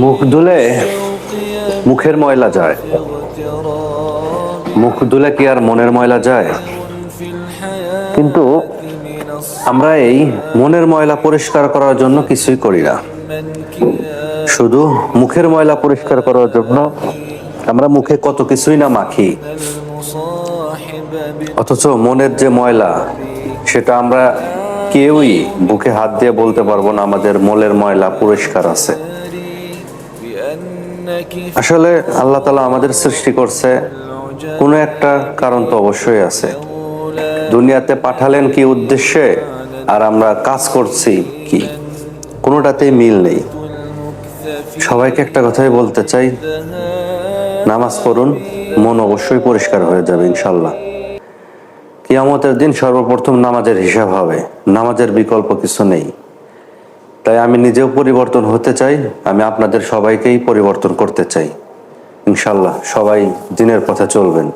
মুখ ধুলে মুখের ময়লা যায়, মুখ ধুলে কি আর মনের ময়লা যায়? কিন্তু আমরা এই মনের ময়লা পরিষ্কার করার জন্য কিছুই করি না, শুধু মুখের ময়লা পরিষ্কার করার জন্য আমরা মুখে কত কিছুই না মাখি, অথচ মনের যে ময়লা সেটা আমরা কেউই বুকে হাত দিয়ে বলতে পারবো না আমাদের মনের ময়লা পরিষ্কার আছে। আসলে আল্লাহ তাআলা আমাদের সৃষ্টি করছে, কোনো একটা কারণ তো অবশ্যই আছে। দুনিয়াতে পাঠালেন কি উদ্দেশ্যে, আর আমরা কাজ করছি কি, কোনোটাতেই মিল নেই। সবাইকে একটা কথাই বলতে চাই, নামাজ পড়ুন, মন অবশ্যই পরিষ্কার হয়ে যাবে ইনশাল্লাহ। কিয়ামতের দিন সর্বপ্রথম নামাজের হিসাব হবে, নামাজের বিকল্প কিছু নেই। তাই আমি নিজেও পরিবর্তন হতে চাই, আমি আপনাদের সবাইকেই পরিবর্তন করতে চাই। ইনশাল্লাহ সবাই দিনের পথে চলবেন।